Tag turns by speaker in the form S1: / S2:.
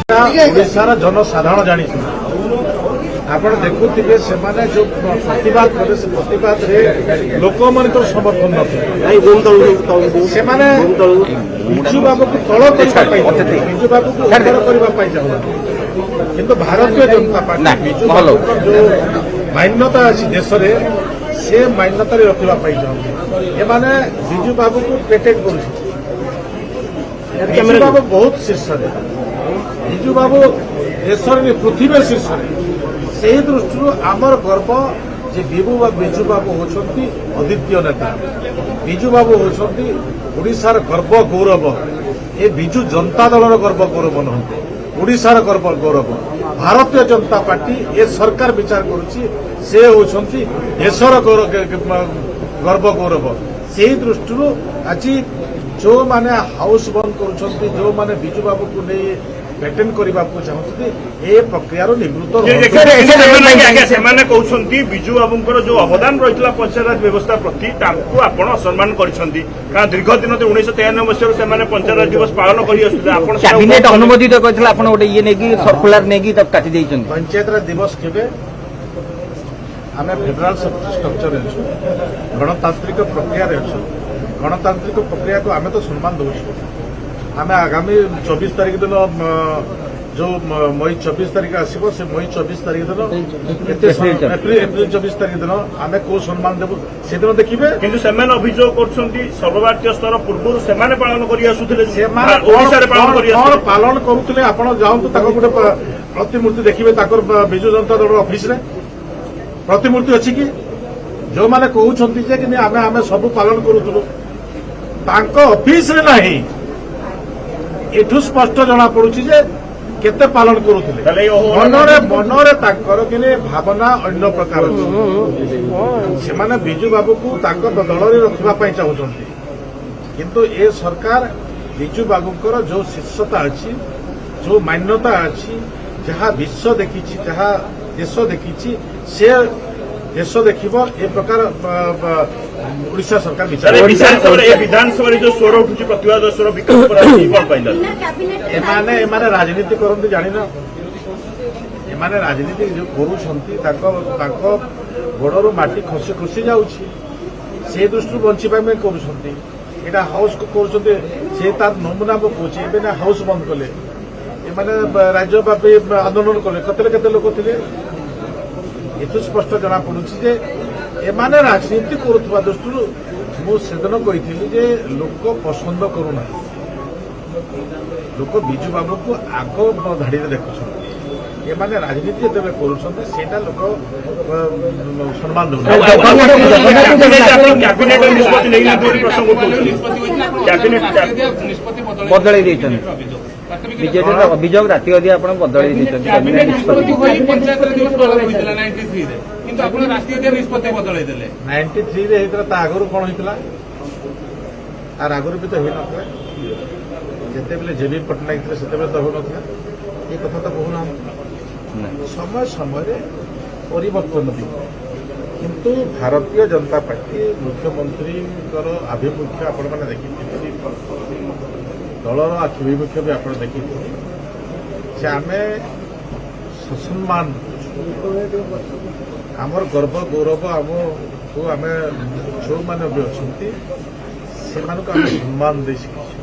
S1: ओडिशार जनसाधारण जानी ଆପଣ ଦେଖୁଥିବେ ସେମାନେ ଯୋଉ ପ୍ରତିବାଦ କଲେ ସେ ପ୍ରତିବାଦରେ ଲୋକମାନଙ୍କର ସମର୍ଥନ ନଥିଲା। ସେମାନେ ବିଜୁ ବାବୁକୁ ତଳ କରିବା ପାଇଁ ବିଜୁ ବାବୁକୁ ଉପର କରିବା ପାଇଁ ଚାହୁଁଛନ୍ତି, କିନ୍ତୁ ଭାରତୀୟ ଜନତା ପାର୍ଟି ବିଜୁ ବାବୁଙ୍କର ଯୋଉ ମାନ୍ୟତା ଅଛି ଦେଶରେ ସେ ମାନ୍ୟତାରେ ରଖିବା ପାଇଁ ଚାହୁଁଛନ୍ତି। ଏମାନେ ବିଜୁ ବାବୁକୁ ପ୍ରୋଟେକ୍ଟ କରୁଛନ୍ତି। ବିଜୁ ବାବୁ ବହୁତ ଶୀର୍ଷରେ, ବିଜୁ ବାବୁ ଦେଶରେ ପୃଥିବୀ ଶୀର୍ଷରେ। ସେହି ଦୃଷ୍ଟିରୁ ଆମର ଗର୍ବ ଯେ ବିଜୁ ବାବୁ ହେଉଛନ୍ତି ଅଦ୍ୱିତୀୟ ନେତା। ବିଜୁ ବାବୁ ହେଉଛନ୍ତି ଓଡ଼ିଶାର ଗର୍ବ ଗୌରବ। ଏ ବିଜୁ ଜନତା ଦଳର ଗର୍ବ ଗୌରବ ନୁହନ୍ତି, ଓଡ଼ିଶାର ଗର୍ବ ଗୌରବ। ଭାରତୀୟ ଜନତା ପାର୍ଟି ଏ ସରକାର ବିଚାର କରୁଛି, ସେ ହେଉଛନ୍ତି ଦେଶର ଗର୍ବ ଗୌରବ। ସେହି ଦୃଷ୍ଟିରୁ ଆଜି ଯେଉଁମାନେ ହାଉସ୍ ବନ୍ଦ କରୁଛନ୍ତି, ଯେଉଁମାନେ ବିଜୁ ବାବୁକୁ ନେଇ ପେଟେଣ୍ଟ କରିବାକୁ ଚାହୁଁଛନ୍ତି, ଏ ପ୍ରକ୍ରିୟାର ନିବୃତ୍ତ
S2: ସେମାନେ କହୁଛନ୍ତି ବିଜୁ ବାବୁଙ୍କର ଯୋଉ ଅବଦାନ ରହିଥିଲା ପଞ୍ଚାୟତ ବ୍ୟବସ୍ଥା ପ୍ରତି ତାଙ୍କୁ ଆପଣ ଅସମ୍ମାନ କରିଛନ୍ତି। କାରଣ ଦୀର୍ଘ ଦିନ 1993 ମସିହାରୁ ସେମାନେ ପଞ୍ଚାୟତ ଦିବସ ପାଳନ କରି ଆସୁଥିଲେ। ଆପଣ
S3: କ୍ୟାବିନେଟ ଅନୁମୋଦିତ କରିଥିଲେ, ଆପଣ ଗୋଟେ ଇଏ ନେଇକି ସର୍କୁଲାର ନେଇକି ତାକୁ କାଟି ଦେଇଛନ୍ତି।
S1: ପଞ୍ଚାୟତ ଦିବସ କେବେ ଆମେ ଫେଡେରାଲ ଷ୍ଟ୍ରକ୍ଚରରେ ଅଛୁ, ଗଣତାନ୍ତ୍ରିକ ପ୍ରକ୍ରିୟାରେ ଅଛୁ। ଗଣତାନ୍ତ୍ରିକ ପ୍ରକ୍ରିୟାକୁ ଆମେ ତ ସମ୍ମାନ ଦେଉଛୁ। ଆମେ ଆଗାମୀ 24 ତାରିଖ ଦିନ ଯୋଉ ମଇ 24 ତାରିଖ ଆସିବ, ସେ ମଇ 24 ତାରିଖ ଦିନ ଏପ୍ରିଲ 24 ତାରିଖ ଦିନ ଆମେ କୋଉ ସମ୍ମାନ ଦେବୁ ସେଦିନ ଦେଖିବେ।
S2: କିନ୍ତୁ ସେମାନେ ଅଭିଯୋଗ କରୁଛନ୍ତି ସର୍ବଭାରତୀୟ ସ୍ତର ପୂର୍ବରୁ ସେମାନେ ପାଳନ କରି ଆସୁଥିଲେ,
S1: ସେମାନେ ପାଳନ କରୁଥିଲେ। ଆପଣ ଯାଆନ୍ତୁ ତାଙ୍କ ଗୋଟେ ପ୍ରତିମୂର୍ତ୍ତି ଦେଖିବେ, ତାଙ୍କର ବିଜୁ ଜନତା ଦଳର ଅଫିସରେ ପ୍ରତିମୂର୍ତ୍ତି ଅଛି କି? ଯୋଉମାନେ କହୁଛନ୍ତି ଯେ ଆମେ ସବୁ ପାଳନ କରୁଥିଲୁ, ତାଙ୍କ ଅଫିସରେ ନାହିଁ। ଏଠୁ ସ୍ପଷ୍ଟ ଜଣାପଡୁଛି ଯେ କେତେ ପାଳନ କରୁଥିଲେ। ମନରେ ତାଙ୍କର କି ଭାବନା ଅନ୍ୟ ପ୍ରକାର ଅଛି। ସେମାନେ ବିଜୁ ବାବୁକୁ ତାଙ୍କ ଦଳରେ ରଖିବା ପାଇଁ ଚାହୁଁଛନ୍ତି, କିନ୍ତୁ ଏ ସରକାର ବିଜୁ ବାବୁଙ୍କର ଯୋଉ ଶୀର୍ଷତା ଅଛି, ଯୋଉ ମାନ୍ୟତା ଅଛି, ଯାହା ବିଶ୍ୱ ଦେଖିଛି, ଯାହା ଦେଶ ଦେଖିଛି, ସେ ଦେଶ ଦେଖିବ ଏ ପ୍ରକାର ଓଡ଼ିଶା ସରକାର
S2: ବିଧାନସଭାରେ ଯୋଉ ସ୍ୱର ଉଠୁଛି ପ୍ରତିବାଦ ସ୍ୱର ବିକାଶ କରାଯାଉଛି କଣ ପାଇଁ?
S1: ଏମାନେ ରାଜନୀତି କରନ୍ତି ଜାଣିନ? ଏମାନେ ରାଜନୀତି ଯୋଉ କରୁଛନ୍ତି ତାଙ୍କ ଗୋଡରୁ ମାଟି ଖସି ଖସି ଯାଉଛି। ସେ ଦୃଷ୍ଟିରୁ ବଞ୍ଚିବା ପାଇଁ କରୁଛନ୍ତି। ଏଇଟା ହାଉସ୍ କରୁଛନ୍ତି, ସେ ତାର ନମୁନା ପକାଉଛି। ଏବେ ନା ହାଉସ୍ ବନ୍ଦ କଲେ, ଏମାନେ ରାଜ୍ୟବ୍ୟାପୀ ଆନ୍ଦୋଳନ କଲେ, କେତେ ଲୋକ ଥିଲେ। ଏଠୁ ସ୍ପଷ୍ଟ ଜଣାପଡୁଛି ଯେ ଏମାନେ ରାଜନୀତି କରୁଥିବା ଦୃଷ୍ଟିରୁ ମୁଁ ସେଦିନ କହିଥିଲି ଯେ ଲୋକ ପସନ୍ଦ କରୁନାହିଁ, ଲୋକ ବିଜୁ ବାବୁକୁ ଆଗ ଧାଡିରେ ଦେଖୁଛନ୍ତି। ଏମାନେ ରାଜନୀତି ଯେତେବେଳେ କରୁଛନ୍ତି ସେଇଟା ଲୋକ ସମ୍ମାନ ଦେଉନାହାନ୍ତି।
S3: ବଦଳେଇ ଦେଇଛନ୍ତି ବିଜେଡିର ଅଭିଯୋଗ, ରାତି ଅଧିଆ ଆପଣ ବଦଳେଇ ଦେଇଛନ୍ତି।
S1: 93 ହେଇଥିଲା, ତା ଆଗରୁ କଣ ହେଇଥିଲା? ତାର ଆଗରୁ ବି ତ ହେଇନଥିଲା। ଯେତେବେଳେ ଜେବି ପଟ୍ଟନାୟକ ଥିଲେ ସେତେବେଳେ ତ ହେଉନଥିଲା। ଏ କଥା ତ କହୁନାହାନ୍ତି। ସମୟ ସମୟରେ ପରିବର୍ତ୍ତନ ବି, କିନ୍ତୁ ଭାରତୀୟ ଜନତା ପାର୍ଟି ମୁଖ୍ୟମନ୍ତ୍ରୀଙ୍କର ଆଭିମୁଖ୍ୟ ଆପଣମାନେ ଦେଖିଥିବେ, ଦଳର ଆଭିମୁଖ୍ୟ ବି ଆପଣ ଦେଖିଥିବେ ଯେ ଆମେ ସସମ୍ମାନ ଆମର ଗର୍ବ ଗୌରବ ଆମକୁ ଆମେ ଯେଉଁମାନେ ବି ଅଛନ୍ତି ସେମାନଙ୍କୁ ଆମେ ସମ୍ମାନ ଦେଇ ଶିଖିଛୁ।